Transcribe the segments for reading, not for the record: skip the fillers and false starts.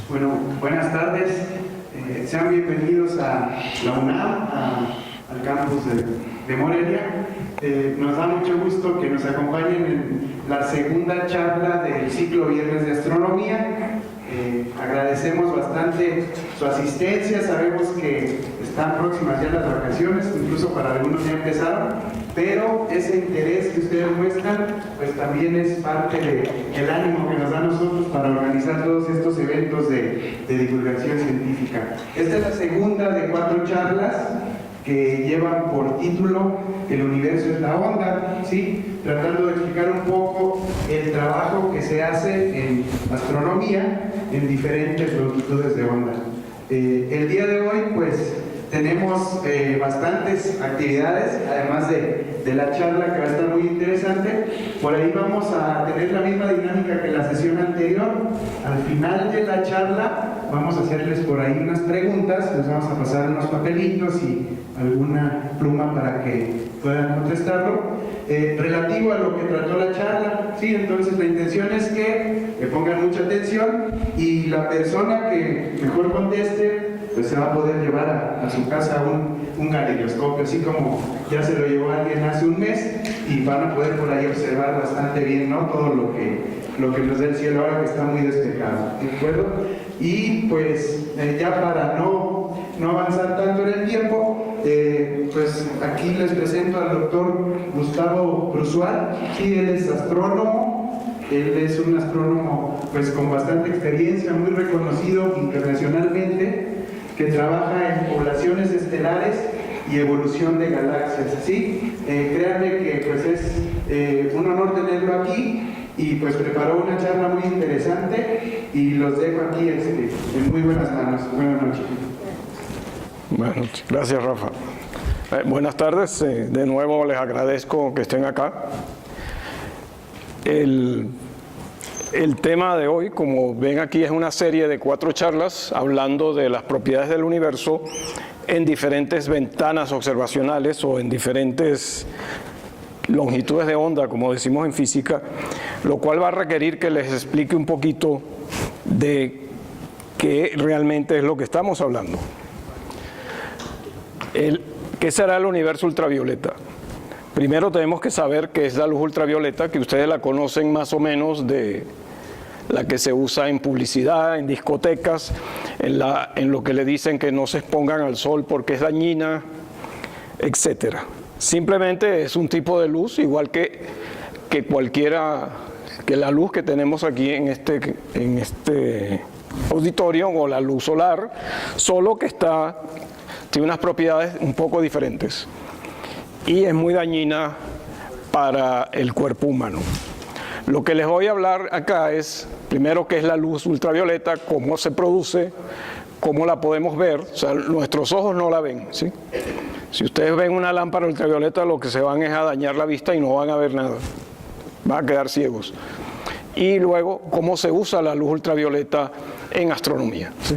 Bueno, buenas tardes. Sean bienvenidos a la UNAM, al campus de Morelia. Nos da mucho gusto que nos acompañen en la segunda charla del ciclo Viernes de Astronomía. Agradecemos bastante su asistencia, sabemos que están próximas ya las vacaciones, incluso para algunos ya empezaron, pero ese interés que ustedes muestran, pues también es parte del ánimo que nos da a nosotros para organizar todos estos eventos de divulgación científica. Esta es la segunda de 4 charlas que llevan por título El universo es la onda, ¿sí? Tratando de explicar un poco el trabajo que se hace en astronomía en diferentes longitudes de onda. El día de hoy, pues, tenemos bastantes actividades, además de la charla que va a estar muy interesante. Por ahí vamos a tener la misma dinámica que la sesión anterior. Al final de la charla vamos a hacerles por ahí unas preguntas, les vamos a pasar unos papelitos y alguna pluma para que puedan contestarlo. Relativo a lo que trató la charla, ¿sí? Entonces la intención es que le pongan mucha atención y la persona que mejor conteste pues se va a poder llevar a su casa un galeidoscopio, así como ya se lo llevó alguien hace un mes, y van a poder por ahí observar bastante bien, ¿no? Todo lo que nos da el cielo ahora que está muy despejado, ¿de acuerdo? Y pues ya para no avanzar tanto en el tiempo, pues aquí les presento al doctor Gustavo Bruzual. Sí, él es astrónomo, él es un astrónomo pues con bastante experiencia, muy reconocido internacionalmente, que trabaja en poblaciones estelares y evolución de galaxias, ¿sí? Créanme que pues es un honor tenerlo aquí, y pues preparó una charla muy interesante y los dejo aquí en muy buenas manos. Buenas noches. Buenas noches. Gracias, Rafa. Buenas tardes. De nuevo les agradezco que estén acá. El tema de hoy, como ven aquí, es una serie de 4 charlas hablando de las propiedades del universo en diferentes ventanas observacionales o en diferentes longitudes de onda, como decimos en física, lo cual va a requerir que les explique un poquito de qué realmente es lo que estamos hablando. ¿Qué será el universo ultravioleta? Primero tenemos que saber qué es la luz ultravioleta, que ustedes la conocen más o menos de la que se usa en publicidad, en discotecas, en lo que le dicen que no se expongan al sol porque es dañina, etcétera. Simplemente es un tipo de luz, igual que la luz que tenemos aquí en este auditorio, o la luz solar, solo que tiene unas propiedades un poco diferentes y es muy dañina para el cuerpo humano. Lo que les voy a hablar acá es, primero, qué es la luz ultravioleta, cómo se produce, cómo la podemos ver. O sea, nuestros ojos no la ven, ¿sí? Si ustedes ven una lámpara ultravioleta, lo que se van es a dañar la vista y no van a ver nada. Van a quedar ciegos. Y luego, cómo se usa la luz ultravioleta en astronomía, ¿sí?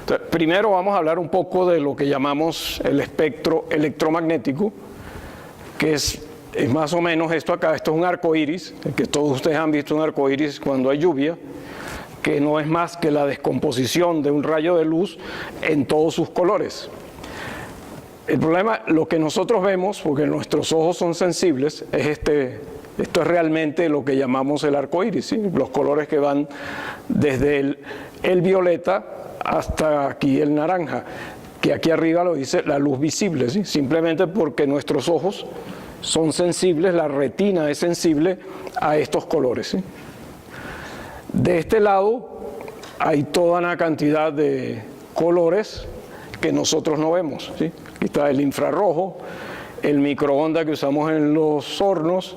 Entonces, primero vamos a hablar un poco de lo que llamamos el espectro electromagnético, que es más o menos esto acá. Esto es un arco iris, que todos ustedes han visto un arco iris cuando hay lluvia, que no es más que la descomposición de un rayo de luz en todos sus colores. El problema, lo que nosotros vemos, porque nuestros ojos son sensibles, es esto es realmente lo que llamamos el arco iris, ¿sí? Los colores que van desde el violeta hasta aquí el naranja, que aquí arriba lo dice la luz visible, ¿sí? Simplemente porque nuestros ojos son sensibles, la retina es sensible a estos colores, ¿sí? De este lado hay toda una cantidad de colores que nosotros no vemos, ¿sí? Aquí está el infrarrojo, el microondas que usamos en los hornos,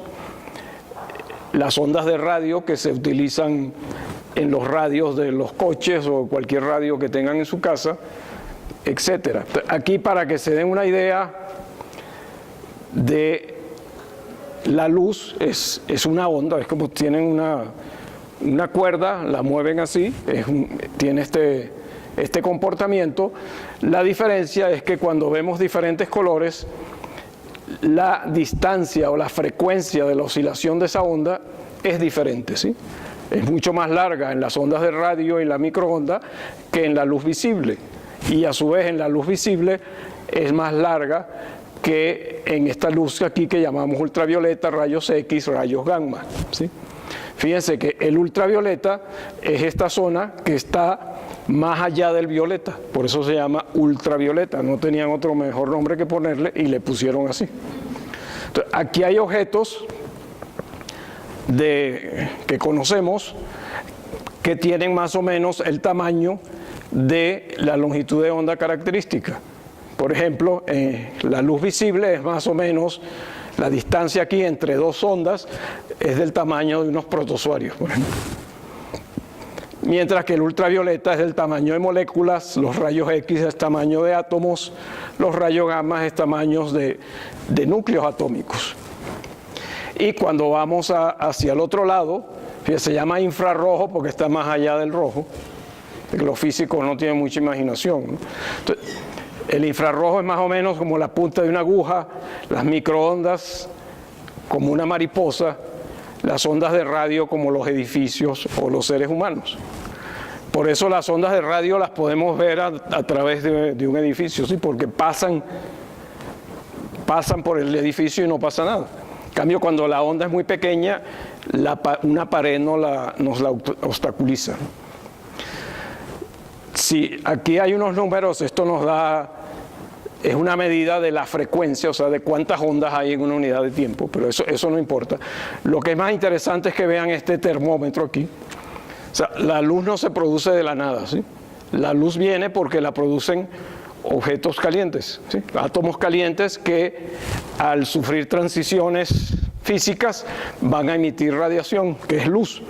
las ondas de radio que se utilizan en los radios de los coches o cualquier radio que tengan en su casa, etcétera. Aquí, para que se den una idea de la luz, es una onda, es como tienen una cuerda, la mueven así, tiene este comportamiento. La diferencia es que cuando vemos diferentes colores, la distancia o la frecuencia de la oscilación de esa onda es diferente, ¿sí? es mucho más larga en las ondas de radio y la microonda que en la luz visible. Y a su vez en la luz visible es más larga que en esta luz aquí que llamamos ultravioleta, rayos X, rayos gamma, ¿sí? Fíjense que el ultravioleta es esta zona que está más allá del violeta, por eso se llama ultravioleta, no tenían otro mejor nombre que ponerle y le pusieron así. Entonces, aquí hay objetos que conocemos que tienen más o menos el tamaño de la longitud de onda característica. Por ejemplo, la luz visible es más o menos, la distancia aquí entre dos ondas es del tamaño de unos protozoarios, por ejemplo. Mientras que el ultravioleta es del tamaño de moléculas, los rayos X es tamaño de átomos, los rayos gamma es tamaños de núcleos atómicos. Y cuando vamos hacia el otro lado, se llama infrarrojo porque está más allá del rojo. Los físicos no tienen mucha imaginación, ¿no? Entonces, el infrarrojo es más o menos como la punta de una aguja, las microondas como una mariposa, las ondas de radio como los edificios o los seres humanos. Por eso las ondas de radio las podemos ver a través de un edificio, ¿sí? Porque pasan por el edificio y no pasa nada. En cambio, cuando la onda es muy pequeña, una pared nos la obstaculiza. Si aquí hay unos números, esto nos da, es una medida de la frecuencia, o sea, de cuántas ondas hay en una unidad de tiempo, pero eso no importa. Lo que es más interesante es que vean este termómetro aquí. O sea, la luz no se produce de la nada, ¿sí? La luz viene porque la producen objetos calientes, ¿sí? Átomos calientes que al sufrir transiciones físicas van a emitir radiación, que es luz.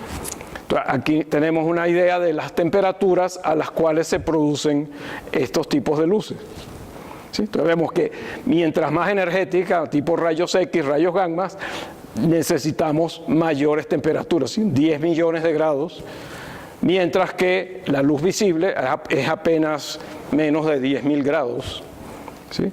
Entonces, aquí tenemos una idea de las temperaturas a las cuales se producen estos tipos de luces. ¿Sí? Entonces vemos que mientras más energética, tipo rayos X, rayos gamma, necesitamos mayores temperaturas, ¿sí? 10 millones de grados, mientras que la luz visible es apenas menos de 10.000 grados, ¿sí?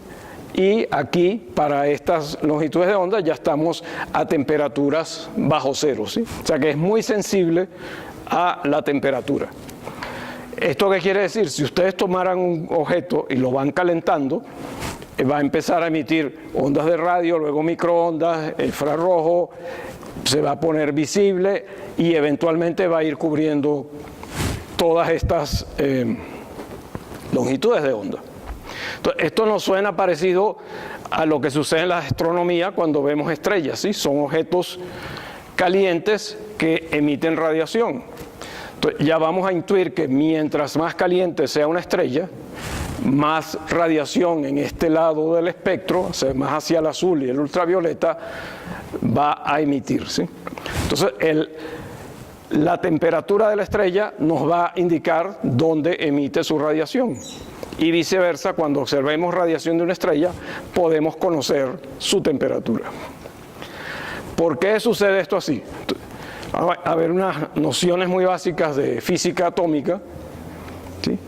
Y aquí, para estas longitudes de onda, ya estamos a temperaturas bajo cero, ¿sí? O sea que es muy sensible a la temperatura. ¿Esto qué quiere decir? Si ustedes tomaran un objeto y lo van calentando, va a empezar a emitir ondas de radio, luego microondas, infrarrojo, se va a poner visible y eventualmente va a ir cubriendo todas estas longitudes de onda. Entonces, esto nos suena parecido a lo que sucede en la astronomía cuando vemos estrellas, ¿sí? Son objetos calientes que emiten radiación. Entonces, ya vamos a intuir que mientras más caliente sea una estrella, más radiación en este lado del espectro, o sea, más hacia el azul y el ultravioleta, va a emitir, ¿sí? Entonces, la temperatura de la estrella nos va a indicar dónde emite su radiación. Y viceversa, cuando observemos radiación de una estrella, podemos conocer su temperatura. ¿Por qué sucede esto así? A ver, unas nociones muy básicas de física atómica, ¿sí?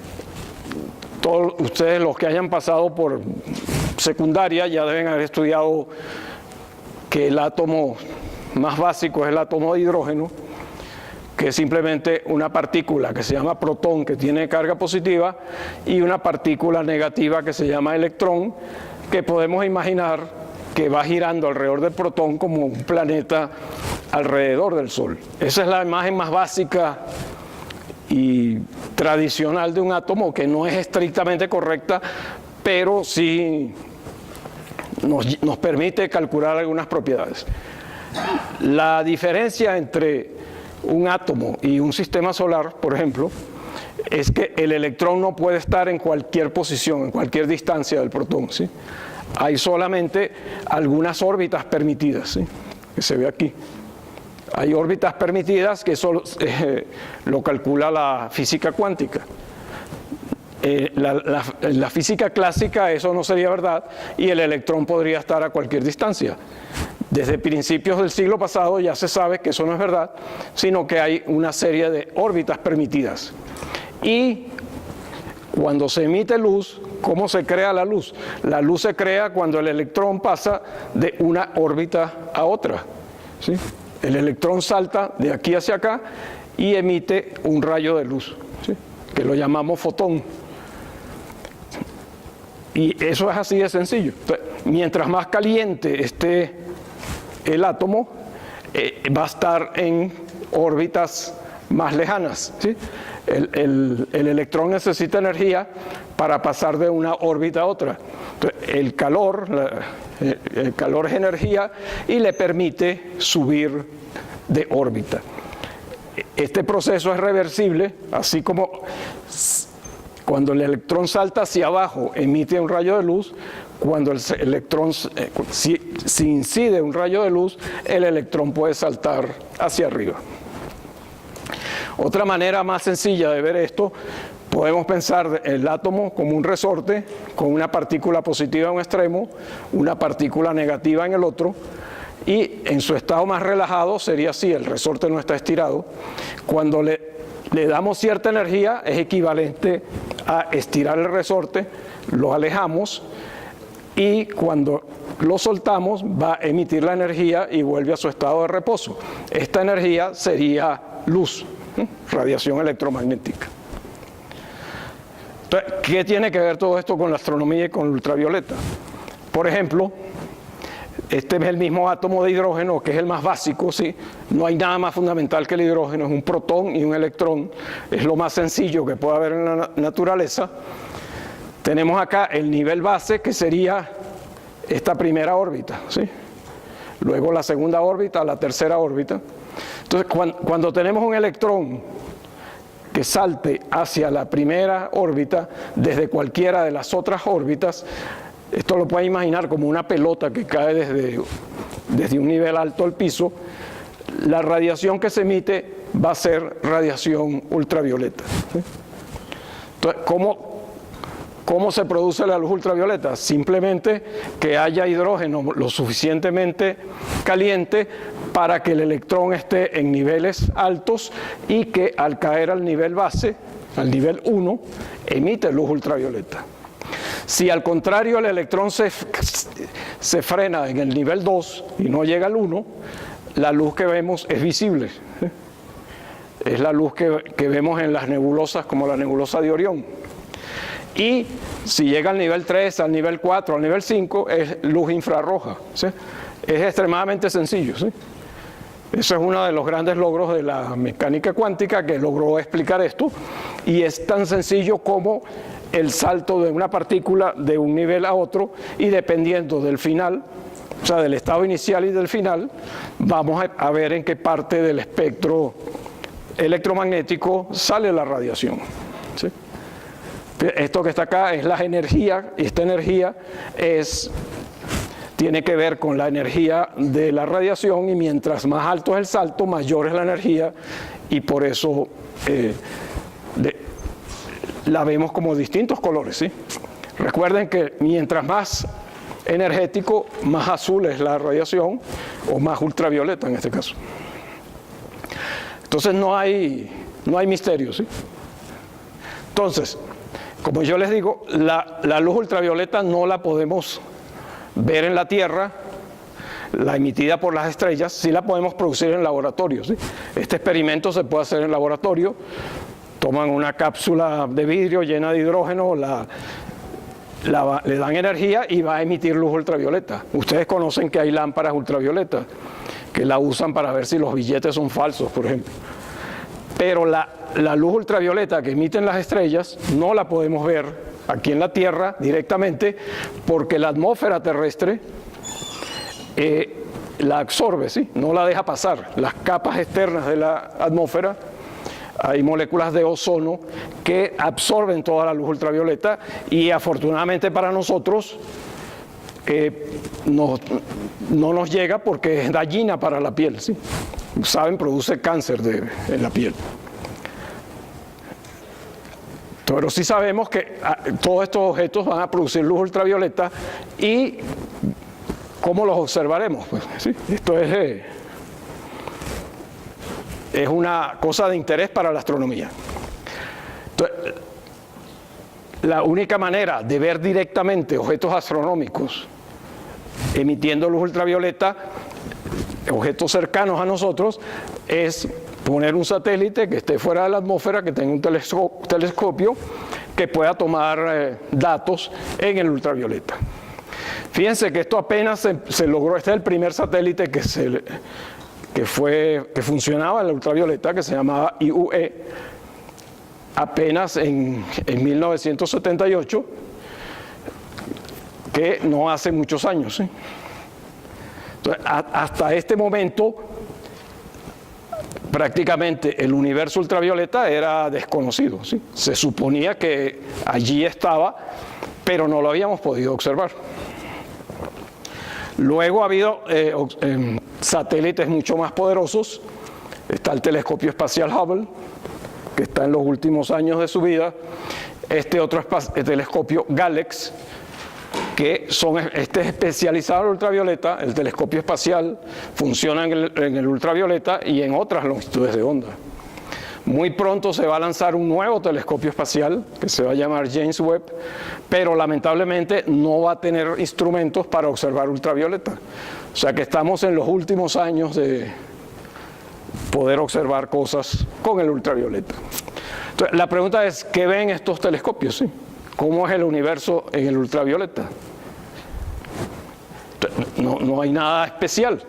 Todos ustedes, los que hayan pasado por secundaria, ya deben haber estudiado que el átomo más básico es el átomo de hidrógeno, que es simplemente una partícula que se llama protón, que tiene carga positiva, y una partícula negativa que se llama electrón, que podemos imaginar que va girando alrededor del protón como un planeta alrededor del Sol. Esa es la imagen más básica y tradicional de un átomo, que no es estrictamente correcta, pero sí nos permite calcular algunas propiedades. La diferencia entre un átomo y un sistema solar, por ejemplo, es que el electrón no puede estar en cualquier posición, en cualquier distancia del protón, ¿sí? Hay solamente algunas órbitas permitidas, ¿sí? Que se ve aquí. Hay órbitas permitidas que solo lo calcula la física cuántica. La física clásica eso no sería verdad y el electrón podría estar a cualquier distancia. Desde principios del siglo pasado ya se sabe que eso no es verdad, sino que hay una serie de órbitas permitidas. Y cuando se emite luz, ¿cómo se crea la luz? La luz se crea cuando el electrón pasa de una órbita a otra, ¿sí? El electrón salta de aquí hacia acá y emite un rayo de luz, ¿sí?, que lo llamamos fotón. Y eso es así de sencillo. Entonces, mientras más caliente esté el átomo, va a estar en órbitas más lejanas, ¿sí? El electrón necesita energía para pasar de una órbita a otra. Entonces, el calor es energía y le permite subir de órbita. Este proceso es reversible, así como cuando el electrón salta hacia abajo emite un rayo de luz. Cuando el electrón, si incide un rayo de luz, el electrón puede saltar hacia arriba. Otra manera más sencilla de ver esto, podemos pensar el átomo como un resorte con una partícula positiva en un extremo, una partícula negativa en el otro, y en su estado más relajado sería así: el resorte no está estirado. Cuando le damos cierta energía, es equivalente a estirar el resorte, lo alejamos, y cuando lo soltamos va a emitir la energía y vuelve a su estado de reposo. Esta energía sería luz, radiación electromagnética. Entonces, ¿qué tiene que ver todo esto con la astronomía y con el ultravioleta? Por ejemplo, este es el mismo átomo de hidrógeno, que es el más básico, ¿sí? No hay nada más fundamental que el hidrógeno, es un protón y un electrón, es lo más sencillo que puede haber en la naturaleza. Tenemos acá el nivel base, que sería esta primera órbita, ¿sí? Luego la segunda órbita, la tercera órbita. Entonces, cuando tenemos un electrón que salte hacia la primera órbita desde cualquiera de las otras órbitas, esto lo puede imaginar como una pelota que cae desde un nivel alto al piso, la radiación que se emite va a ser radiación ultravioleta, ¿sí? Entonces, ¿cómo se produce la luz ultravioleta? Simplemente que haya hidrógeno lo suficientemente caliente para que el electrón esté en niveles altos y que al caer al nivel base, al nivel 1, emite luz ultravioleta. Si al contrario el electrón se frena en el nivel 2 y no llega al 1, la luz que vemos es visible. Es la luz que vemos en las nebulosas, como la nebulosa de Orión. Y si llega al nivel 3, al nivel 4, al nivel 5, es luz infrarroja, ¿sí? Es extremadamente sencillo, ¿sí? Eso es uno de los grandes logros de la mecánica cuántica, que logró explicar esto, y es tan sencillo como el salto de una partícula de un nivel a otro, y dependiendo del final, o sea, del estado inicial y del final, vamos a ver en qué parte del espectro electromagnético sale la radiación, ¿sí? Esto que está acá es la energía, y esta energía tiene que ver con la energía de la radiación, y mientras más alto es el salto, mayor es la energía, y por eso la vemos como distintos colores, ¿sí? Recuerden que mientras más energético, más azul es la radiación, o más ultravioleta en este caso. Entonces no hay misterio, ¿sí? Entonces, como yo les digo, la luz ultravioleta no la podemos ver en la Tierra, la emitida por las estrellas, sí la podemos producir en laboratorio, ¿sí? Este experimento se puede hacer en laboratorio. Toman una cápsula de vidrio llena de hidrógeno, le dan energía y va a emitir luz ultravioleta. Ustedes conocen que hay lámparas ultravioletas que la usan para ver si los billetes son falsos, por ejemplo. Pero la luz ultravioleta que emiten las estrellas no la podemos ver aquí en la Tierra directamente, porque la atmósfera terrestre la absorbe, ¿sí? No la deja pasar. Las capas externas de la atmósfera, hay moléculas de ozono que absorben toda la luz ultravioleta, y afortunadamente para nosotros no nos llega porque es dañina para la piel, ¿sí? Saben, produce cáncer en la piel. Pero sí sabemos que todos estos objetos van a producir luz ultravioleta, y ¿cómo los observaremos? Pues, ¿sí? Esto es una cosa de interés para la astronomía. Entonces, la única manera de ver directamente objetos astronómicos emitiendo luz ultravioleta, objetos cercanos a nosotros, es poner un satélite que esté fuera de la atmósfera, que tenga un telescopio que pueda tomar datos en el ultravioleta. Fíjense que esto apenas se logró. Este es el primer satélite que funcionaba en el ultravioleta, que se llamaba IUE, apenas en 1978, que no hace muchos años, ¿sí? Entonces, hasta este momento, prácticamente el universo ultravioleta era desconocido, ¿sí? Se suponía que allí estaba, pero no lo habíamos podido observar. Luego ha habido satélites mucho más poderosos. Está el telescopio espacial Hubble, que está en los últimos años de su vida. Este otro telescopio GALEX, este es especializado en ultravioleta. El telescopio espacial funciona en el ultravioleta y en otras longitudes de onda. Muy pronto se va a lanzar un nuevo telescopio espacial que se va a llamar James Webb, pero lamentablemente no va a tener instrumentos para observar ultravioleta. O sea que estamos en los últimos años de poder observar cosas con el ultravioleta. Entonces, la pregunta es, ¿qué ven estos telescopios? ¿Sí? ¿Cómo es el universo en el ultravioleta? No hay nada especial.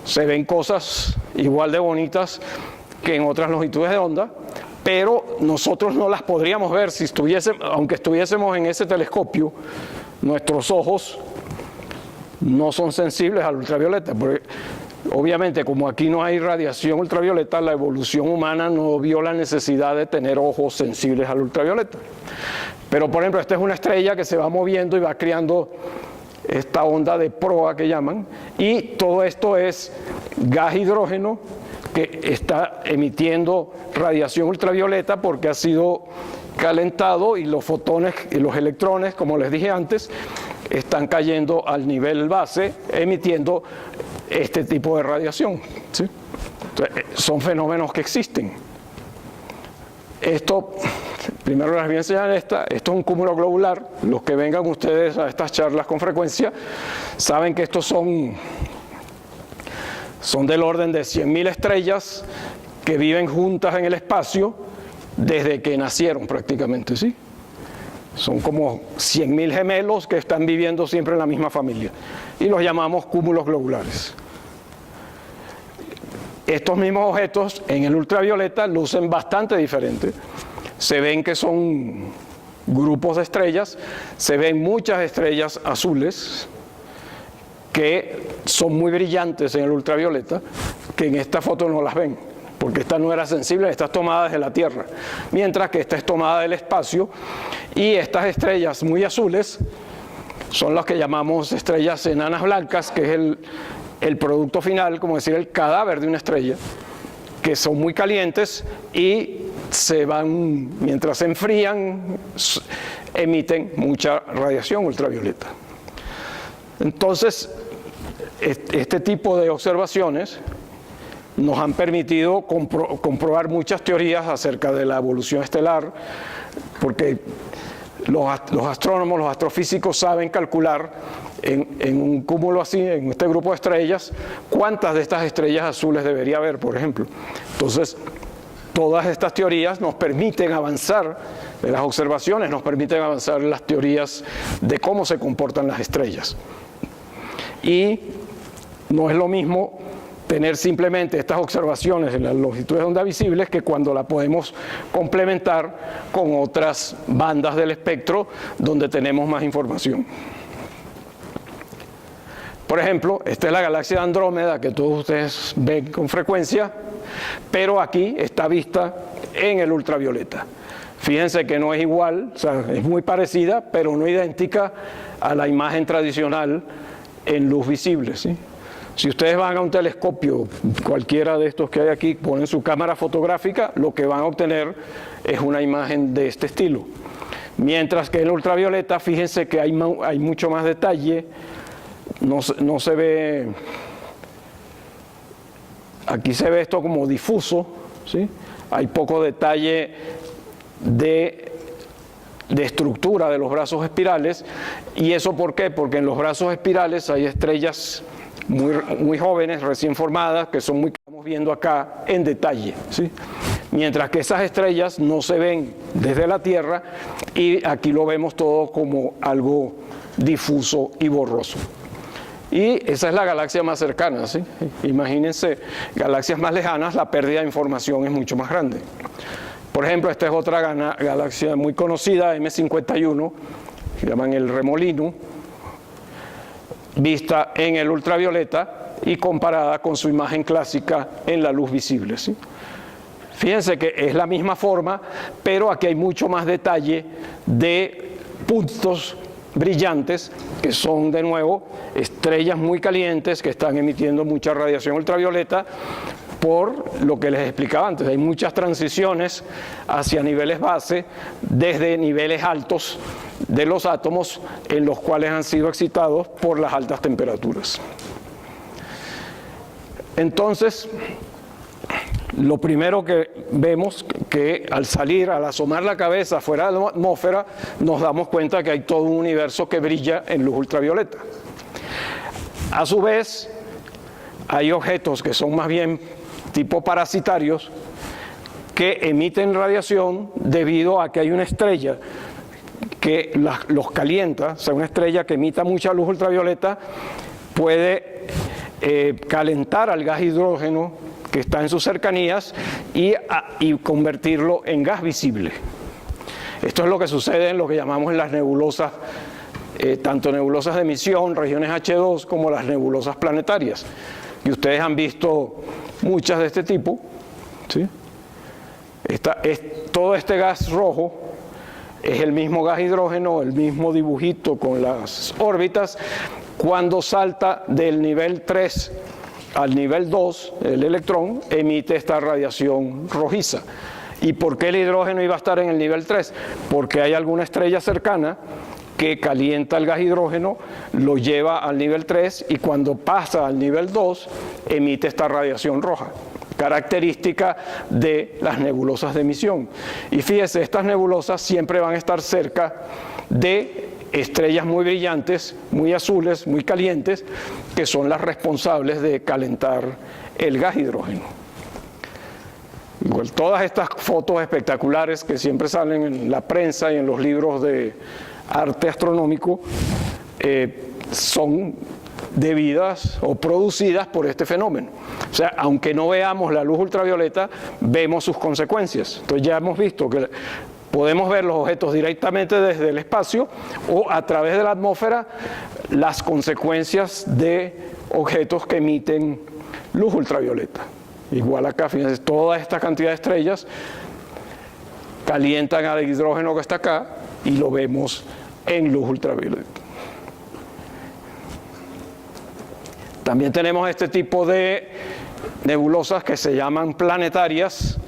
Se ven cosas igual de bonitas que en otras longitudes de onda, pero nosotros no las podríamos ver si aunque estuviésemos en ese telescopio. Nuestros ojos no son sensibles al ultravioleta, porque obviamente como aquí no hay radiación ultravioleta, la evolución humana no vio la necesidad de tener ojos sensibles al ultravioleta. Pero por ejemplo, esta es una estrella que se va moviendo y va creando esta onda de proa que llaman, y todo esto es gas hidrógeno que está emitiendo radiación ultravioleta porque ha sido calentado, y los fotones y los electrones, como les dije antes, están cayendo al nivel base, emitiendo este tipo de radiación, ¿sí? Entonces, son fenómenos que existen. Esto, primero les voy a enseñar esto es un cúmulo globular. Los que vengan ustedes a estas charlas con frecuencia saben que estos son del orden de 100.000 estrellas que viven juntas en el espacio desde que nacieron prácticamente, ¿sí? Son como 100.000 gemelos que están viviendo siempre en la misma familia y los llamamos cúmulos globulares. Estos mismos objetos en el ultravioleta lucen bastante diferente. Se ven que son grupos de estrellas, se ven muchas estrellas azules que son muy brillantes en el ultravioleta, que en esta foto no las ven, porque esta no era sensible, esta es tomada desde la Tierra, mientras que esta es tomada del espacio, y estas estrellas muy azules son las que llamamos estrellas enanas blancas, que es el producto final, como decir, el cadáver de una estrella, que son muy calientes y mientras se enfrían, emiten mucha radiación ultravioleta. Entonces, este tipo de observaciones nos han permitido comprobar muchas teorías acerca de la evolución estelar, porque los astrónomos, los astrofísicos saben calcular en un cúmulo así, en este grupo de estrellas, cuántas de estas estrellas azules debería haber, por ejemplo. Entonces, todas estas teorías nos permiten avanzar, las observaciones nos permiten avanzar en las teorías de cómo se comportan las estrellas. Y no es lo mismo tener simplemente estas observaciones en las longitudes de onda visibles que cuando la podemos complementar con otras bandas del espectro donde tenemos más información. Por ejemplo, esta es la galaxia de Andrómeda, que todos ustedes ven con frecuencia, pero aquí está vista en el ultravioleta. Fíjense que no es igual, o sea, es muy parecida, pero no idéntica a la imagen tradicional en luz visible, ¿sí? Si ustedes van a un telescopio, cualquiera de estos que hay aquí, ponen su cámara fotográfica, lo que van a obtener es una imagen de este estilo. Mientras que en el ultravioleta, fíjense que hay mucho más detalle, no se ve, aquí se ve esto como difuso, ¿sí? Hay poco detalle de estructura de los brazos espirales. ¿Y eso por qué? Porque en los brazos espirales hay estrellas muy jóvenes, recién formadas, que son muy que estamos viendo acá en detalle, ¿sí? Mientras que esas estrellas no se ven desde la Tierra y aquí lo vemos todo como algo difuso y borroso. Y esa es la galaxia más cercana, ¿sí? Imagínense, galaxias más lejanas, la pérdida de información es mucho más grande. Por ejemplo, esta es otra galaxia muy conocida, M51, que llaman el remolino, vista en el ultravioleta y comparada con su imagen clásica en la luz visible, ¿sí? Fíjense que es la misma forma, pero aquí hay mucho más detalle de puntos brillantes, que son de nuevo estrellas muy calientes que están emitiendo mucha radiación ultravioleta, por lo que les explicaba antes. Hay muchas transiciones hacia niveles base, desde niveles altos de los átomos, en los cuales han sido excitados por las altas temperaturas. Entonces, lo primero que vemos que al salir, al asomar la cabeza fuera de la atmósfera, nos damos cuenta que hay todo un universo que brilla en luz ultravioleta. A su vez, hay objetos que son más bien tipo parasitarios que emiten radiación debido a que hay una estrella que los calienta, o sea, una estrella que emita mucha luz ultravioleta puede calentar al gas hidrógeno que está en sus cercanías y convertirlo en gas visible. Esto es lo que sucede en lo que llamamos las nebulosas, tanto nebulosas de emisión, regiones H2, como las nebulosas planetarias. Y ustedes han visto muchas de este tipo, ¿sí? Todo este gas rojo es el mismo gas hidrógeno, el mismo dibujito con las órbitas. Cuando salta del nivel 3 al nivel 2, el electrón emite esta radiación rojiza. ¿Y por qué el hidrógeno iba a estar en el nivel 3? Porque hay alguna estrella cercana que calienta el gas hidrógeno, lo lleva al nivel 3 y cuando pasa al nivel 2 emite esta radiación roja, característica de las nebulosas de emisión. Y fíjese, estas nebulosas siempre van a estar cerca de estrellas muy brillantes, muy azules, muy calientes, que son las responsables de calentar el gas hidrógeno. Igual, todas estas fotos espectaculares que siempre salen en la prensa y en los libros de arte astronómico son debidas o producidas por este fenómeno. O sea, aunque no veamos la luz ultravioleta, vemos sus consecuencias. Entonces ya hemos visto que podemos ver los objetos directamente desde el espacio o a través de la atmósfera las consecuencias de objetos que emiten luz ultravioleta. Igual acá, fíjense, toda esta cantidad de estrellas calientan al hidrógeno que está acá y lo vemos en luz ultravioleta. También tenemos este tipo de nebulosas que se llaman planetarias,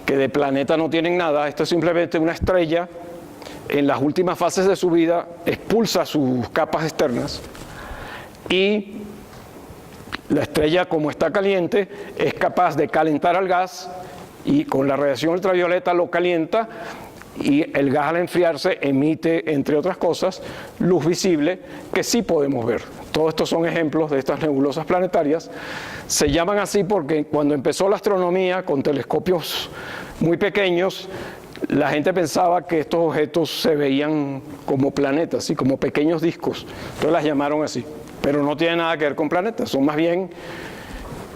que de planeta no tienen nada. Esto es simplemente una estrella en las últimas fases de su vida, expulsa sus capas externas y la estrella, como está caliente, es capaz de calentar al gas y con la radiación ultravioleta lo calienta y el gas al enfriarse emite, entre otras cosas, luz visible que sí podemos ver. Todos estos son ejemplos de estas nebulosas planetarias. Se llaman así porque cuando empezó la astronomía con telescopios muy pequeños, la gente pensaba que estos objetos se veían como planetas, ¿sí? Como pequeños discos. Entonces las llamaron así. Pero no tiene nada que ver con planetas, son más bien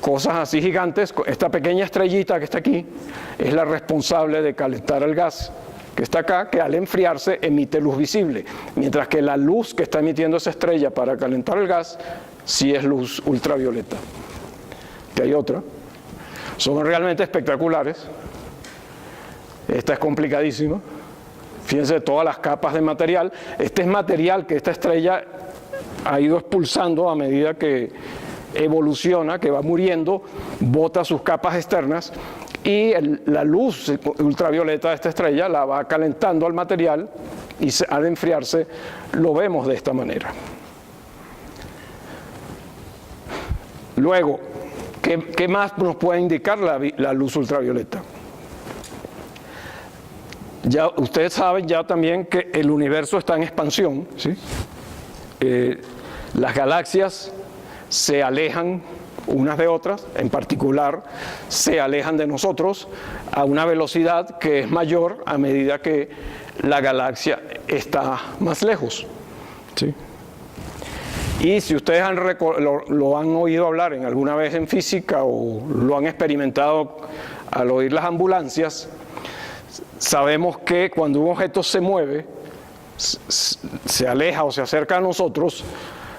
cosas así gigantes. Esta pequeña estrellita que está aquí es la responsable de calentar el gas que está acá, que al enfriarse emite luz visible, mientras que la luz que está emitiendo esa estrella para calentar el gas sí es luz ultravioleta. Que hay otra. Son realmente espectaculares. Esta es complicadísima. Fíjense todas las capas de material. Este es material que esta estrella ha ido expulsando a medida que evoluciona, que va muriendo, bota sus capas externas y la luz ultravioleta de esta estrella la va calentando al material y al enfriarse lo vemos de esta manera. Luego, ¿qué más nos puede indicar la luz ultravioleta? Ya ustedes saben ya también que el universo está en expansión, ¿sí? Las galaxias se alejan unas de otras, en particular se alejan de nosotros a una velocidad que es mayor a medida que la galaxia está más lejos, ¿sí? Y si ustedes lo han oído hablar en alguna vez en física o lo han experimentado al oír las ambulancias, sabemos que cuando un objeto se mueve, se aleja o se acerca a nosotros,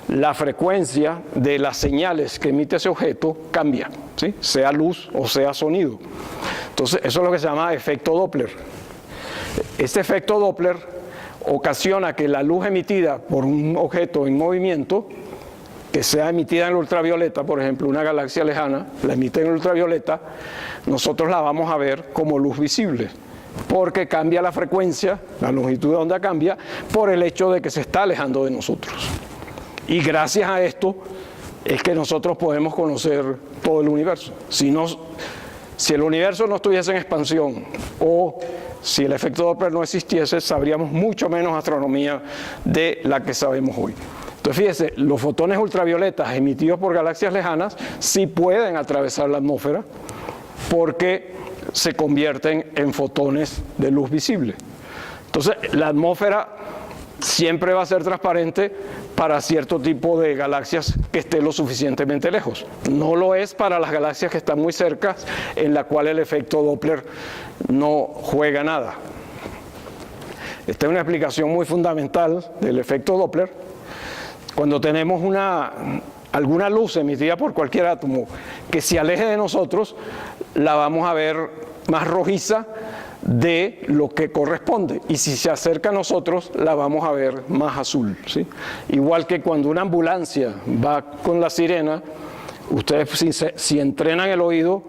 la frecuencia de las señales que emite ese objeto cambia, ¿sí? Sea luz o sea sonido. Entonces, eso es lo que se llama efecto Doppler. Este efecto Doppler ocasiona que la luz emitida por un objeto en movimiento, que sea emitida en el ultravioleta, por ejemplo, una galaxia lejana, la emite en el ultravioleta, nosotros la vamos a ver como luz visible, porque cambia la frecuencia, la longitud de onda cambia, por el hecho de que se está alejando de nosotros. Y gracias a esto es que nosotros podemos conocer todo el universo. Si el universo no estuviese en expansión o si el efecto Doppler no existiese, sabríamos mucho menos astronomía de la que sabemos hoy. Entonces fíjese, los fotones ultravioletas emitidos por galaxias lejanas sí pueden atravesar la atmósfera porque se convierten en fotones de luz visible. Entonces la atmósfera siempre va a ser transparente para cierto tipo de galaxias que estén lo suficientemente lejos. No lo es para las galaxias que están muy cerca, en la cual el efecto Doppler no juega nada. Esta es una explicación muy fundamental del efecto Doppler. Cuando tenemos alguna luz emitida por cualquier átomo que se aleje de nosotros, la vamos a ver más rojiza de lo que corresponde, y si se acerca a nosotros la vamos a ver más azul, ¿sí? Igual que cuando una ambulancia va con la sirena, ustedes si entrenan el oído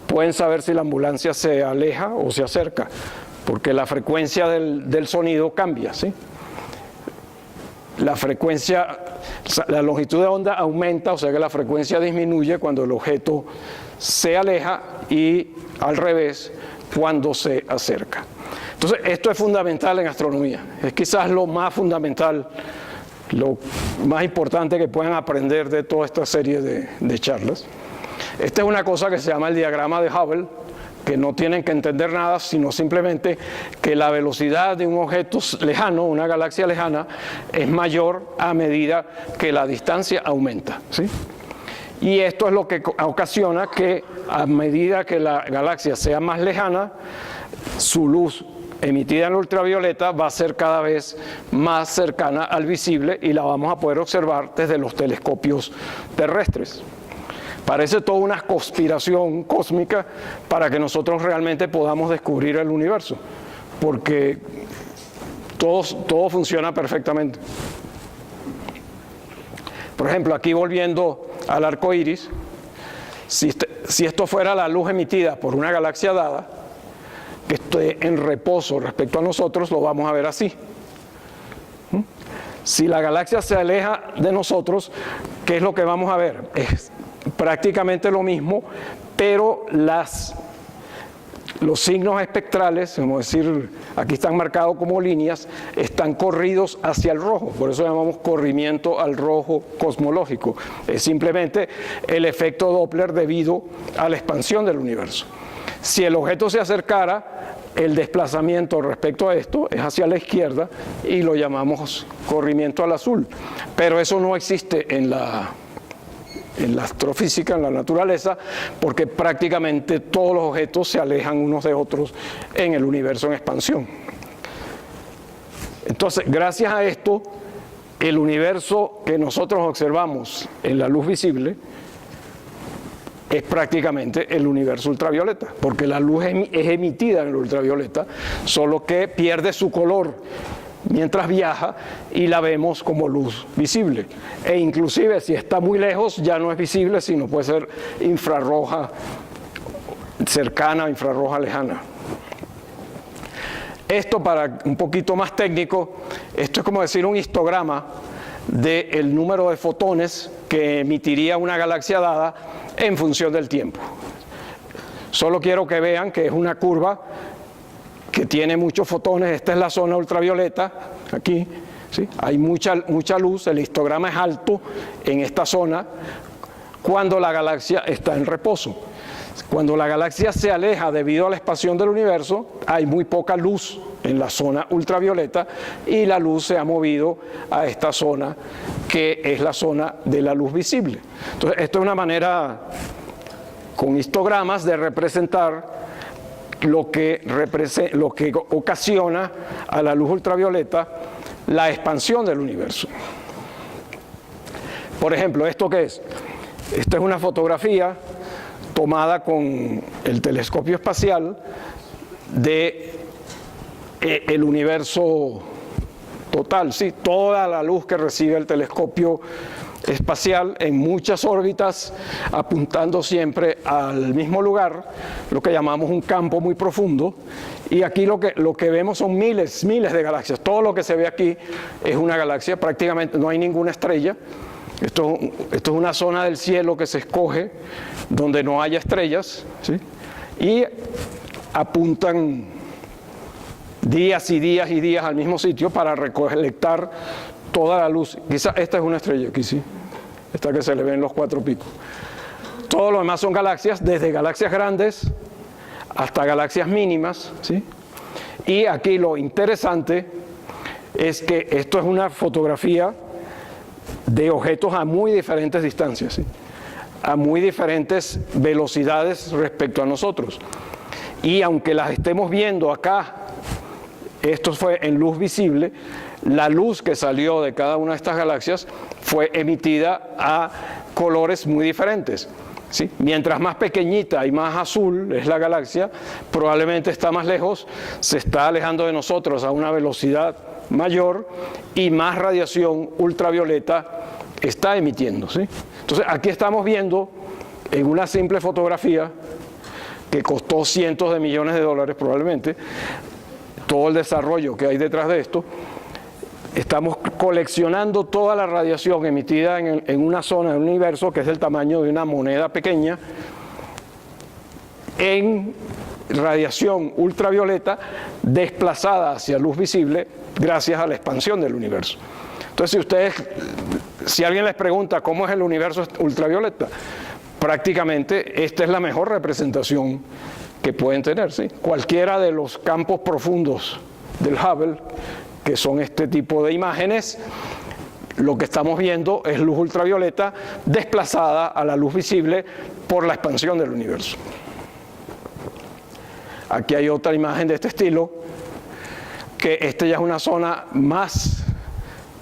pueden saber si la ambulancia se aleja o se acerca, porque la frecuencia del sonido cambia, ¿sí? La frecuencia, la longitud de onda aumenta, o sea que la frecuencia disminuye cuando el objeto se aleja y al revés cuando se acerca. Entonces, esto es fundamental en astronomía. Es quizás lo más fundamental, lo más importante que puedan aprender de toda esta serie de charlas. Esta es una cosa que se llama el diagrama de Hubble, que no tienen que entender nada, sino simplemente que la velocidad de un objeto lejano, una galaxia lejana, es mayor a medida que la distancia aumenta, ¿sí? Y esto es lo que ocasiona que a medida que la galaxia sea más lejana, su luz emitida en ultravioleta va a ser cada vez más cercana al visible y la vamos a poder observar desde los telescopios terrestres. Parece toda una conspiración cósmica para que nosotros realmente podamos descubrir el universo, porque todo funciona perfectamente. Por ejemplo, aquí volviendo al arco iris, si esto fuera la luz emitida por una galaxia dada, que esté en reposo respecto a nosotros, lo vamos a ver así. Si la galaxia se aleja de nosotros, ¿qué es lo que vamos a ver? Es prácticamente lo mismo, pero los signos espectrales, como decir, aquí están marcados como líneas, están corridos hacia el rojo, por eso llamamos corrimiento al rojo cosmológico. Es simplemente el efecto Doppler debido a la expansión del universo. Si el objeto se acercara, el desplazamiento respecto a esto es hacia la izquierda y lo llamamos corrimiento al azul, pero eso no existe en la astrofísica, en la naturaleza, porque prácticamente todos los objetos se alejan unos de otros en el universo en expansión. Entonces, gracias a esto, el universo que nosotros observamos en la luz visible es prácticamente el universo ultravioleta, porque la luz es emitida en el ultravioleta, solo que pierde su color mientras viaja y la vemos como luz visible, e inclusive si está muy lejos ya no es visible, sino puede ser infrarroja cercana, infrarroja lejana. Esto, para un poquito más técnico, esto es como decir un histograma del número de fotones que emitiría una galaxia dada en función del tiempo. Solo quiero que vean que es una curva que tiene muchos fotones. Esta es la zona ultravioleta, aquí, ¿sí? Hay mucha luz, el histograma es alto en esta zona cuando la galaxia está en reposo. Cuando la galaxia se aleja debido a la expansión del universo, hay muy poca luz en la zona ultravioleta y la luz se ha movido a esta zona que es la zona de la luz visible. Entonces, esto es una manera con histogramas de representar lo que ocasiona a la luz ultravioleta la expansión del universo. Por ejemplo, ¿esto qué es? Esta es una fotografía tomada con el telescopio espacial de el universo total, ¿sí? Toda la luz que recibe el telescopio espacial en muchas órbitas, apuntando siempre al mismo lugar, lo que llamamos un campo muy profundo. Y aquí lo que vemos son miles de galaxias. Todo lo que se ve aquí es una galaxia, prácticamente no hay ninguna estrella. Esto es una zona del cielo que se escoge donde no haya estrellas, ¿sí? Y apuntan días y días y días al mismo sitio para recolectar toda la luz. Quizá esta es una estrella aquí, sí, esta que se le ven los 4 picos. Todo lo demás son galaxias, desde galaxias grandes hasta galaxias mínimas, ¿sí? Y aquí lo interesante es que esto es una fotografía de objetos a muy diferentes distancias, ¿sí? A muy diferentes velocidades respecto a nosotros. Y aunque las estemos viendo acá, esto fue en luz visible, la luz que salió de cada una de estas galaxias fue emitida a colores muy diferentes, ¿sí? Mientras más pequeñita y más azul es la galaxia, probablemente está más lejos, se está alejando de nosotros a una velocidad mayor y más radiación ultravioleta está emitiendo, ¿sí? Entonces aquí estamos viendo en una simple fotografía que costó cientos de millones de dólares probablemente, todo el desarrollo que hay detrás de esto. Estamos coleccionando toda la radiación emitida en una zona del universo que es del tamaño de una moneda pequeña en radiación ultravioleta desplazada hacia luz visible gracias a la expansión del universo. Entonces, si alguien les pregunta cómo es el universo ultravioleta, prácticamente esta es la mejor representación que pueden tener, ¿sí? Cualquiera de los campos profundos del Hubble, que son este tipo de imágenes, lo que estamos viendo es luz ultravioleta desplazada a la luz visible por la expansión del universo. Aquí hay otra imagen de este estilo, que esta ya es una zona más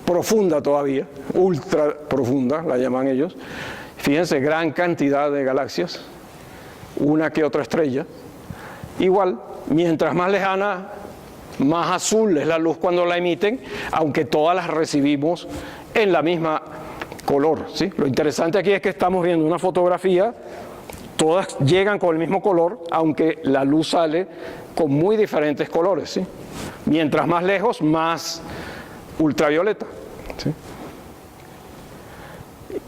profunda todavía, ultra profunda, la llaman ellos. Fíjense, gran cantidad de galaxias, una que otra estrella. Igual, mientras más lejana, más azul es la luz cuando la emiten, aunque todas las recibimos en la misma color, ¿sí? Lo interesante aquí es que estamos viendo una fotografía, todas llegan con el mismo color, aunque la luz sale con muy diferentes colores, ¿sí? Mientras más lejos, más ultravioleta, ¿sí?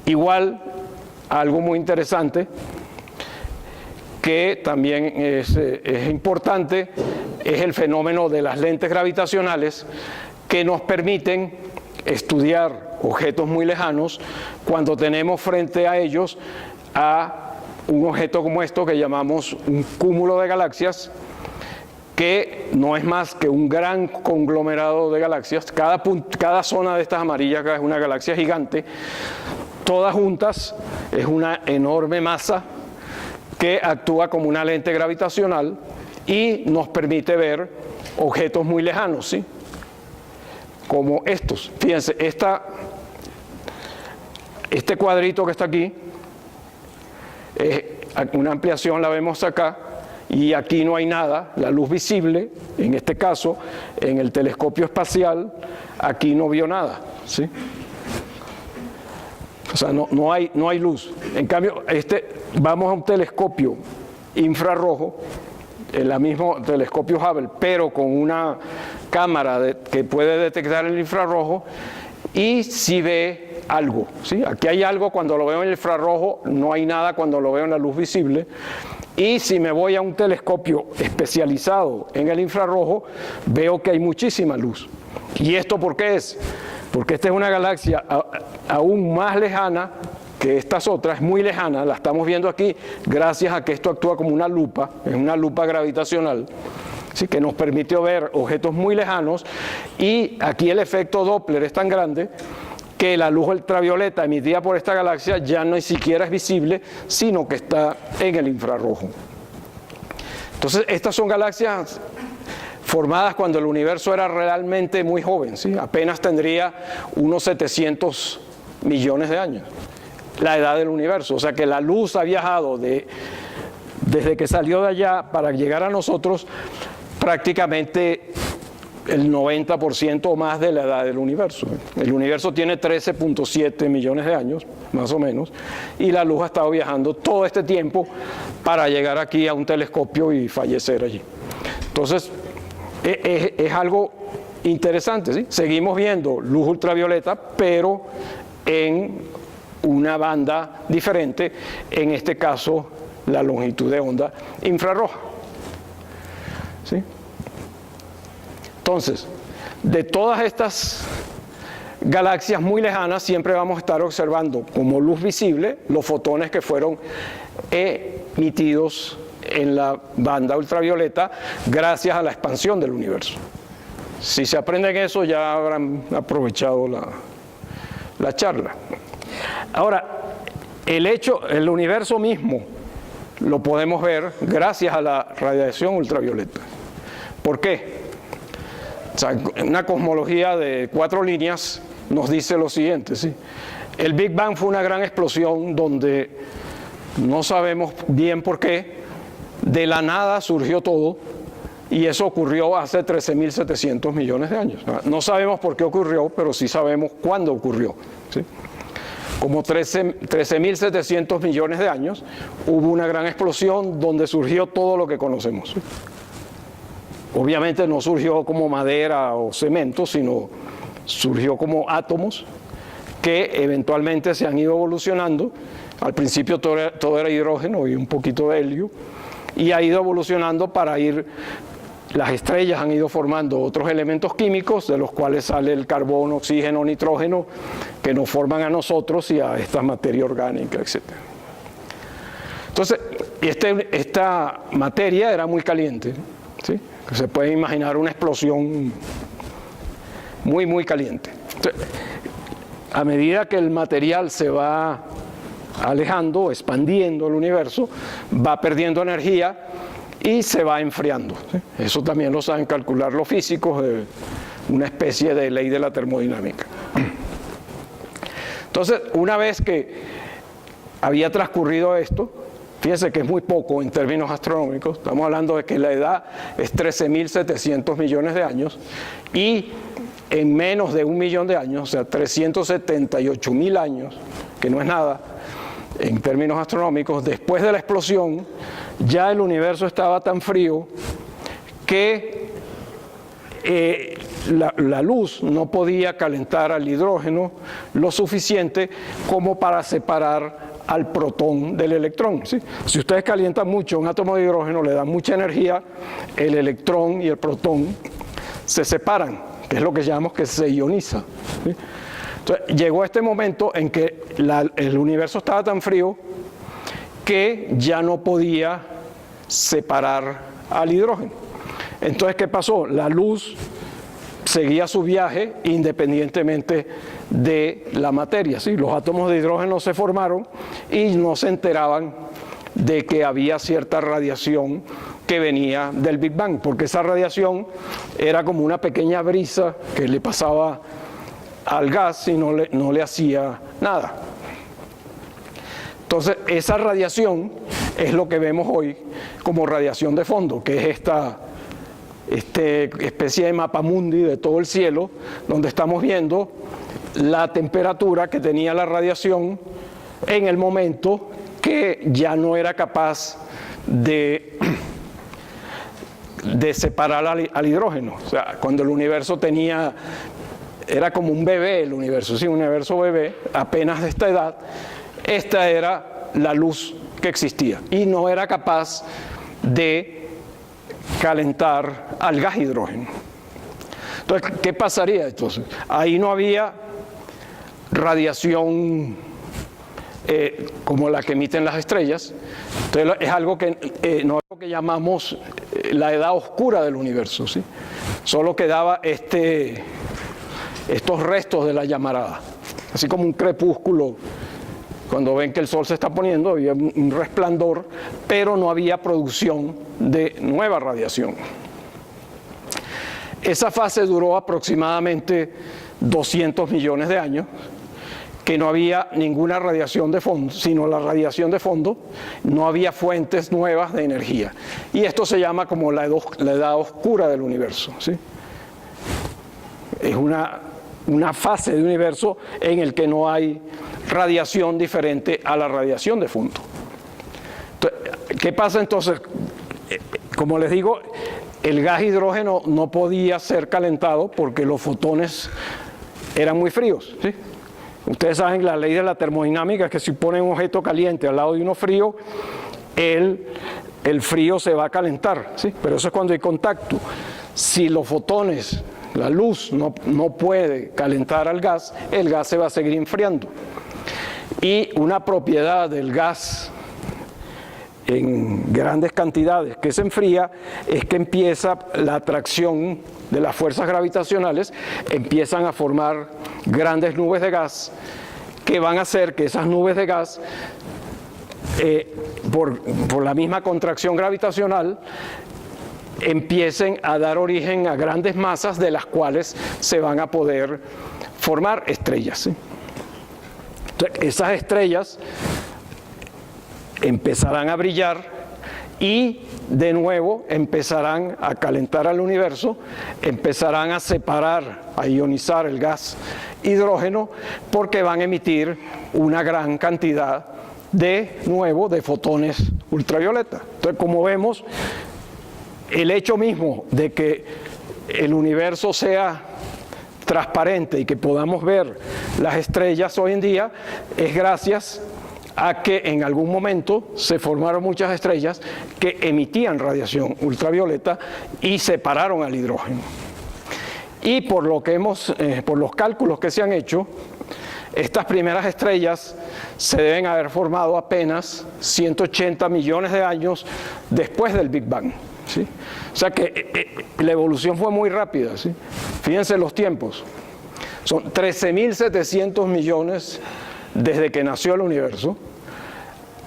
Igual, algo muy interesante que también es importante es el fenómeno de las lentes gravitacionales que nos permiten estudiar objetos muy lejanos cuando tenemos frente a ellos a un objeto como esto que llamamos un cúmulo de galaxias, que no es más que un gran conglomerado de galaxias. Cada zona de estas amarillas es una galaxia gigante, todas juntas es una enorme masa que actúa como una lente gravitacional y nos permite ver objetos muy lejanos, ¿sí? Como estos. Fíjense, este cuadrito que está aquí, una ampliación la vemos acá, y aquí no hay nada, la luz visible, en este caso, en el telescopio espacial, aquí no vio nada, ¿sí? O sea, no hay luz. En cambio, vamos a un telescopio infrarrojo, el mismo telescopio Hubble, pero con una cámara que puede detectar el infrarrojo, y si ve algo, ¿sí? Aquí hay algo cuando lo veo en el infrarrojo, no hay nada cuando lo veo en la luz visible. Y si me voy a un telescopio especializado en el infrarrojo, veo que hay muchísima luz. ¿Y esto por qué es? porque esta es una galaxia aún más lejana que estas otras, es muy lejana, la estamos viendo aquí gracias a que esto actúa como una lupa, es una lupa gravitacional, ¿sí? Que nos permite ver objetos muy lejanos, y aquí el efecto Doppler es tan grande que la luz ultravioleta emitida por esta galaxia ya no ni siquiera es visible, sino que está en el infrarrojo. Entonces, estas son galaxias formadas cuando el universo era realmente muy joven, ¿sí? Apenas tendría unos 700 millones de años, la edad del universo. O sea que la luz ha viajado desde que salió de allá para llegar a nosotros prácticamente el 90% o más de la edad del universo. El universo tiene 13.7 millones de años, más o menos, y la luz ha estado viajando todo este tiempo para llegar aquí a un telescopio y fallecer allí. Entonces, es algo interesante, ¿sí? Seguimos viendo luz ultravioleta, pero en una banda diferente, en este caso la longitud de onda infrarroja, ¿sí? Entonces, de todas estas galaxias muy lejanas, siempre vamos a estar observando como luz visible los fotones que fueron emitidos en la banda ultravioleta gracias a la expansión del universo. Si se aprenden eso, ya habrán aprovechado la charla. Ahora, el universo mismo lo podemos ver gracias a la radiación ultravioleta. ¿Por qué? O sea, una cosmología de 4 líneas nos dice lo siguiente, ¿sí? El Big Bang fue una gran explosión donde no sabemos bien por qué, de la nada surgió todo, y eso ocurrió hace 13.700 millones de años. No sabemos por qué ocurrió, pero sí sabemos cuándo ocurrió, ¿sí? Como 13.700 millones de años hubo una gran explosión donde surgió todo lo que conocemos, ¿sí? Obviamente no surgió como madera o cemento, sino surgió como átomos que eventualmente se han ido evolucionando. Al principio todo era hidrógeno y un poquito de helio, y ha ido evolucionando las estrellas han ido formando otros elementos químicos, de los cuales sale el carbono, oxígeno, nitrógeno, que nos forman a nosotros y a esta materia orgánica, etc. Entonces, esta materia era muy caliente, ¿sí? Se puede imaginar una explosión muy, muy caliente. Entonces, a medida que el material se va alejando, expandiendo el universo, va perdiendo energía y se va enfriando, ¿sí? Eso también lo saben calcular los físicos, una especie de ley de la termodinámica. Entonces, una vez que había transcurrido esto, fíjense que es muy poco en términos astronómicos, estamos hablando de que la edad es 13.700 millones de años, y en menos de 1 millón de años, o sea, 378.000 años, que no es nada en términos astronómicos, después de la explosión, ya el universo estaba tan frío que la luz no podía calentar al hidrógeno lo suficiente como para separar al protón del electrón, ¿sí? Si ustedes calientan mucho un átomo de hidrógeno, le dan mucha energía, el electrón y el protón se separan, que es lo que llamamos que se ioniza, ¿sí? Entonces, llegó este momento en que el universo estaba tan frío que ya no podía separar al hidrógeno. Entonces, ¿qué pasó? La luz seguía su viaje independientemente de la materia, ¿sí? Los átomos de hidrógeno se formaron y no se enteraban de que había cierta radiación que venía del Big Bang, porque esa radiación era como una pequeña brisa que le pasaba al gas y no le hacía nada. Entonces, esa radiación es lo que vemos hoy como radiación de fondo, que es esta especie de mapamundi de todo el cielo, donde estamos viendo la temperatura que tenía la radiación en el momento que ya no era capaz de separar al hidrógeno. O sea, cuando el universo era como un bebé, el universo, sí, un universo bebé, apenas de esta edad, esta era la luz que existía y no era capaz de calentar al gas hidrógeno. Entonces, ¿qué pasaría entonces? Ahí no había radiación como la que emiten las estrellas. Entonces es algo que no es lo que llamamos la edad oscura del universo, ¿sí? Solo quedaba estos restos de la llamarada, así como un crepúsculo. Cuando ven que el sol se está poniendo, había un resplandor, pero no había producción de nueva radiación. Esa fase duró aproximadamente 200 millones de años, que no había ninguna radiación de fondo, sino la radiación de fondo, no había fuentes nuevas de energía. Y esto se llama como la edad oscura del universo, ¿sí? Es una fase del universo en el que no hay radiación diferente a la radiación de fondo. Entonces, ¿qué pasa entonces? Como les digo, el gas hidrógeno no podía ser calentado porque los fotones eran muy fríos, ¿sí? Ustedes saben la ley de la termodinámica, que si ponen un objeto caliente al lado de uno frío, el frío se va a calentar, ¿sí? Pero eso es cuando hay contacto. Si los fotones, la luz, no puede calentar al gas, el gas se va a seguir enfriando. Y una propiedad del gas en grandes cantidades que se enfría es que empieza la atracción de las fuerzas gravitacionales, empiezan a formar grandes nubes de gas que van a hacer que esas nubes de gas, por la misma contracción gravitacional, empiecen a dar origen a grandes masas de las cuales se van a poder formar estrellas, ¿sí? Entonces, esas estrellas empezarán a brillar y de nuevo empezarán a calentar al universo, empezarán a separar, a ionizar el gas hidrógeno, porque van a emitir una gran cantidad de fotones ultravioleta. Entonces, como vemos, el hecho mismo de que el universo sea transparente y que podamos ver las estrellas hoy en día es gracias a que en algún momento se formaron muchas estrellas que emitían radiación ultravioleta y separaron al hidrógeno. Y por los cálculos que se han hecho, estas primeras estrellas se deben haber formado apenas 180 millones de años después del Big Bang, ¿sí? O sea que la evolución fue muy rápida, ¿sí? Fíjense los tiempos. Son 13.700 millones desde que nació el universo.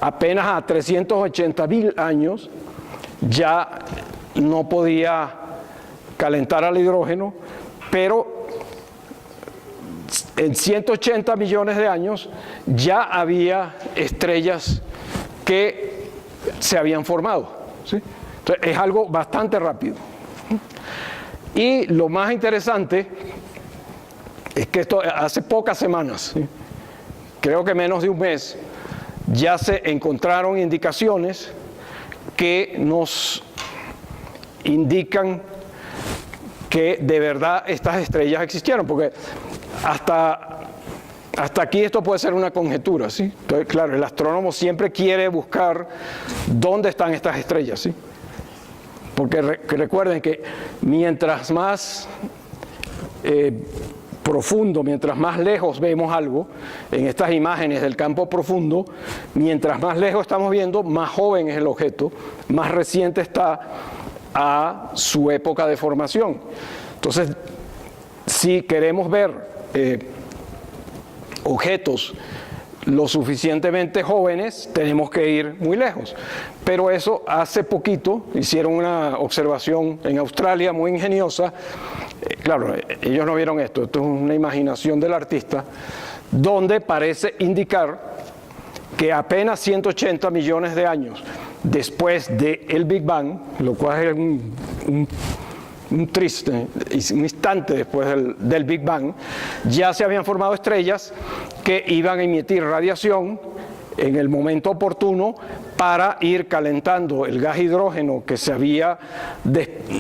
Apenas a 380.000 años ya no podía calentar al hidrógeno, pero en 180 millones de años ya había estrellas que se habían formado, ¿sí? Entonces, es algo bastante rápido. Y lo más interesante es que esto hace pocas semanas, ¿sí? Creo que menos de un mes, ya se encontraron indicaciones que nos indican que de verdad estas estrellas existieron, porque hasta aquí esto puede ser una conjetura, ¿sí? Entonces, claro, el astrónomo siempre quiere buscar dónde están estas estrellas, ¿sí? Porque recuerden que mientras más profundo, mientras más lejos vemos algo, en estas imágenes del campo profundo, mientras más lejos estamos viendo, más joven es el objeto, más reciente está a su época de formación. Entonces, si queremos ver objetos lo suficientemente jóvenes, tenemos que ir muy lejos. Pero eso hace poquito hicieron una observación en Australia muy ingeniosa. Claro, ellos no vieron esto es una imaginación del artista, donde parece indicar que apenas 180 millones de años después del Big Bang, lo cual es un instante después del Big Bang, ya se habían formado estrellas que iban a emitir radiación en el momento oportuno para ir calentando el gas hidrógeno que se había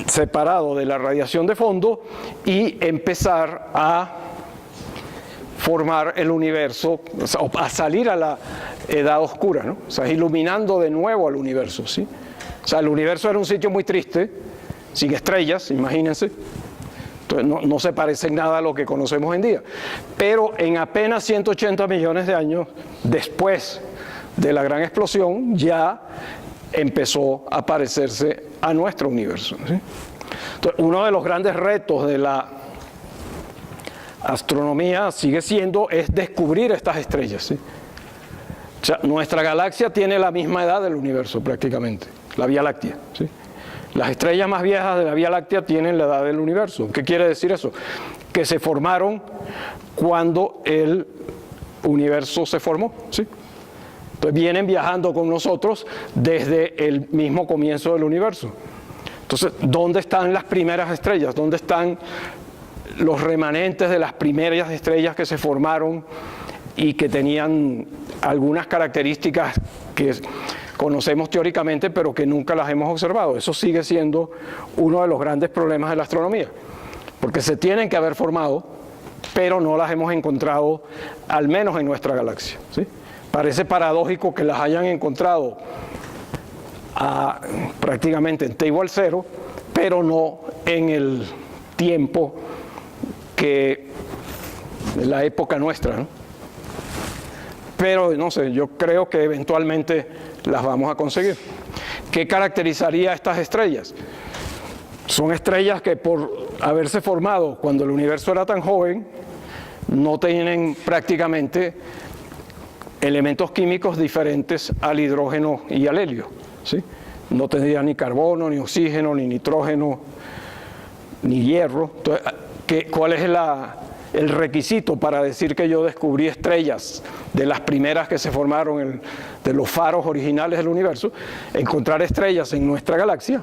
separado de la radiación de fondo y empezar a formar el universo, a salir a la edad oscura, ¿no? O sea, iluminando de nuevo al universo, ¿sí? O sea, el universo era un sitio muy triste, sin estrellas, imagínense, Entonces no se parece en nada a lo que conocemos hoy en día. Pero en apenas 180 millones de años después de la gran explosión, ya empezó a parecerse a nuestro universo, ¿sí? Entonces, uno de los grandes retos de la astronomía sigue siendo es descubrir estas estrellas, ¿sí? O sea, nuestra galaxia tiene la misma edad del universo prácticamente, la Vía Láctea, ¿sí? Las estrellas más viejas de la Vía Láctea tienen la edad del universo. ¿Qué quiere decir eso? Que se formaron cuando el universo se formó, ¿sí? Entonces vienen viajando con nosotros desde el mismo comienzo del universo. Entonces, ¿dónde están las primeras estrellas? ¿Dónde están los remanentes de las primeras estrellas que se formaron y que tenían algunas características que conocemos teóricamente, pero que nunca las hemos observado? Eso sigue siendo uno de los grandes problemas de la astronomía, porque se tienen que haber formado, pero no las hemos encontrado, al menos en nuestra galaxia, ¿sí? Parece paradójico que las hayan encontrado prácticamente en T = 0, pero no en el tiempo que la época nuestra, ¿no? Pero no sé, yo creo que eventualmente las vamos a conseguir. ¿Qué caracterizaría a estas estrellas? Son estrellas que, por haberse formado cuando el universo era tan joven, no tienen prácticamente elementos químicos diferentes al hidrógeno y al helio, ¿sí? No tendrían ni carbono, ni oxígeno, ni nitrógeno, ni hierro. Entonces, ¿cuál es el requisito para decir que yo descubrí estrellas de las primeras que se formaron, de los faros originales del universo? Encontrar estrellas en nuestra galaxia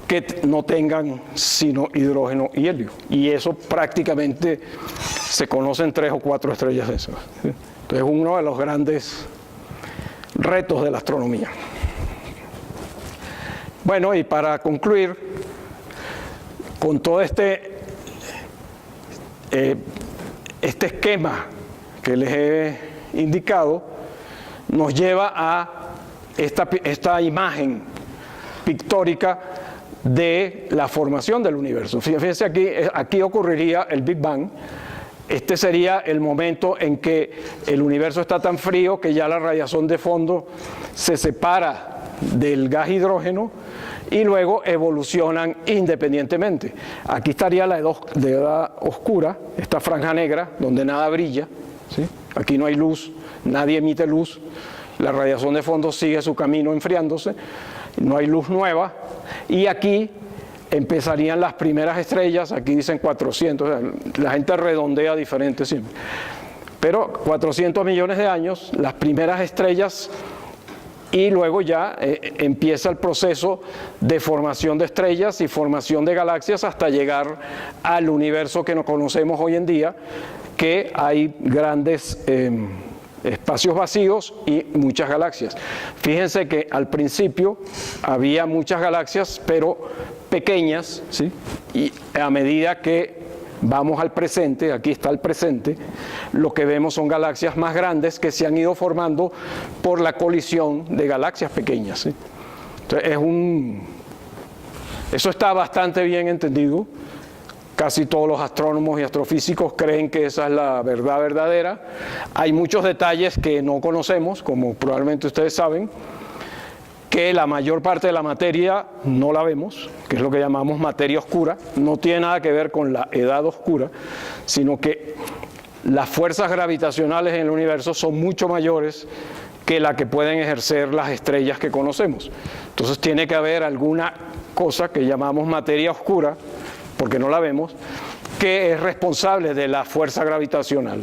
que no tengan sino hidrógeno y helio. Y eso prácticamente se conocen 3 o 4 estrellas de esas, ¿sí? Entonces, es uno de los grandes retos de la astronomía. Bueno, y para concluir, con todo este esquema que les he indicado, nos lleva a esta imagen pictórica de la formación del universo. Fíjense aquí ocurriría el Big Bang. Este sería el momento en que el universo está tan frío que ya la radiación de fondo se separa del gas hidrógeno y luego evolucionan independientemente. Aquí estaría la edad oscura, esta franja negra, donde nada brilla, ¿sí? Aquí no hay luz, nadie emite luz, la radiación de fondo sigue su camino enfriándose, no hay luz nueva, y aquí empezarían las primeras estrellas. Aquí dicen 400, la gente redondea diferente siempre, pero 400 millones de años, las primeras estrellas, y luego ya empieza el proceso de formación de estrellas y formación de galaxias hasta llegar al universo que nos conocemos hoy en día, que hay grandes espacios vacíos y muchas galaxias. Fíjense que al principio había muchas galaxias, pero pequeñas, ¿sí? Y a medida que vamos al presente, aquí está el presente, lo que vemos son galaxias más grandes que se han ido formando por la colisión de galaxias pequeñas, ¿sí? Entonces eso está bastante bien entendido. Casi todos los astrónomos y astrofísicos creen que esa es la verdad verdadera. Hay muchos detalles que no conocemos, como probablemente ustedes saben, que la mayor parte de la materia no la vemos, que es lo que llamamos materia oscura. No tiene nada que ver con la edad oscura, sino que las fuerzas gravitacionales en el universo son mucho mayores que la que pueden ejercer las estrellas que conocemos. Entonces tiene que haber alguna cosa que llamamos materia oscura, porque no la vemos, que es responsable de la fuerza gravitacional.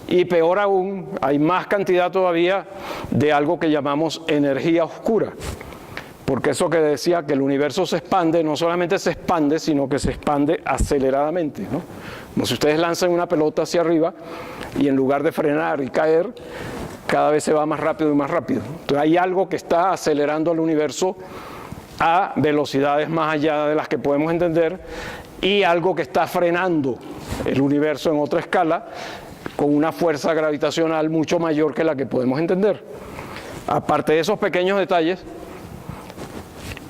Y peor aún, hay más cantidad todavía de algo que llamamos energía oscura, porque eso que decía que el universo se expande, no solamente se expande, sino que se expande aceleradamente, ¿no? Como si ustedes lanzan una pelota hacia arriba y en lugar de frenar y caer, cada vez se va más rápido y más rápido. Entonces hay algo que está acelerando el universo a velocidades más allá de las que podemos entender, y algo que está frenando el universo en otra escala con una fuerza gravitacional mucho mayor que la que podemos entender. Aparte de esos pequeños detalles,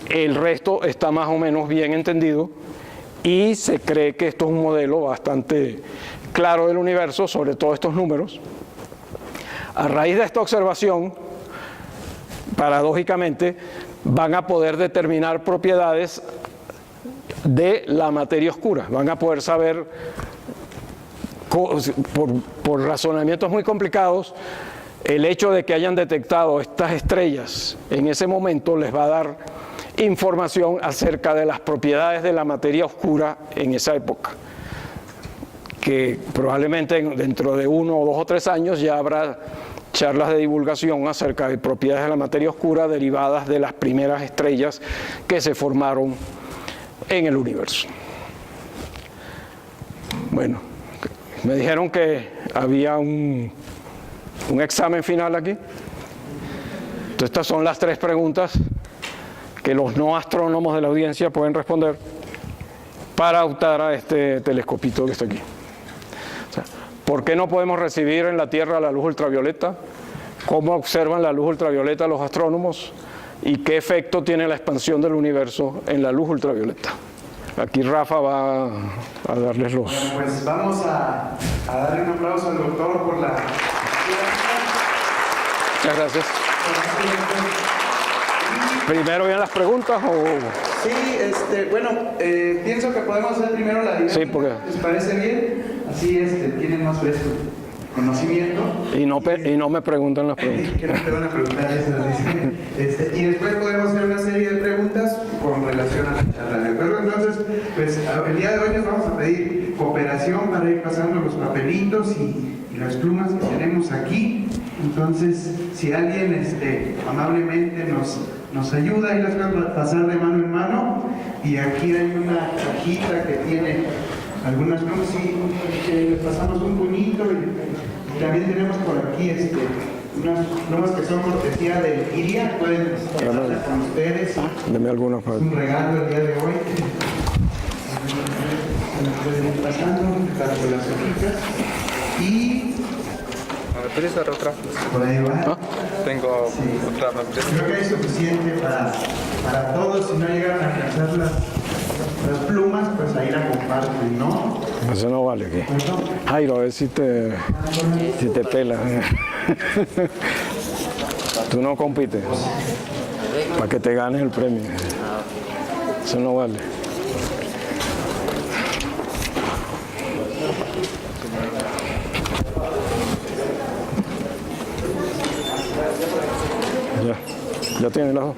el resto está más o menos bien entendido, y se cree que esto es un modelo bastante claro del universo, sobre todo estos números. A raíz de esta observación, paradójicamente, van a poder determinar propiedades de la materia oscura. Van a poder saber, por razonamientos muy complicados, el hecho de que hayan detectado estas estrellas en ese momento les va a dar información acerca de las propiedades de la materia oscura en esa época, que probablemente dentro de 1 o 2 o 3 años ya habrá charlas de divulgación acerca de propiedades de la materia oscura derivadas de las primeras estrellas que se formaron en el universo. Bueno, me dijeron que había un examen final aquí. Entonces, estas son las 3 preguntas que los no astrónomos de la audiencia pueden responder para optar a este telescopito que está aquí. O sea, ¿por qué no podemos recibir en la Tierra la luz ultravioleta? ¿Cómo observan la luz ultravioleta los astrónomos? ¿Y qué efecto tiene la expansión del universo en la luz ultravioleta? Aquí Rafa va a darles los... Bueno, pues vamos a darle un aplauso al doctor por la... Muchas gracias. ¿Primero vienen las preguntas o...? Sí, bueno, pienso que podemos hacer primero la dinámica. Sí, porque... ¿Les parece bien? Así tienen más fresco conocimiento. Y no me preguntan las preguntas. Que no te van a preguntar eso. Y después podemos hacer una serie de preguntas con relación a la charla. ¿De acuerdo? Entonces, pues el día de hoy les vamos a pedir cooperación para ir pasando los papelitos y las plumas que tenemos aquí. Entonces, si alguien amablemente nos ayuda, y las vamos a pasar de mano en mano. Y aquí hay una cajita que tiene algunas plumas, y les pasamos un puñito. Y también tenemos por aquí unas plumas que son cortesía de Iria, pueden pasarlas con ustedes. Deme alguna para... Un regalo el día de hoy. Pueden ir pasando con las hojitas. Y ¿Puedes dar otra? por ahí va. ¿Ah? Tengo Sí. otra. Creo que hay suficiente para todos. Si no llegan a alcanzar las plumas, pues ahí la comparten, ¿no? Eso no vale aquí. Jairo, a ver si te pela. Tú no compites para que te ganes el premio. Eso no vale. Ya tienes las dos.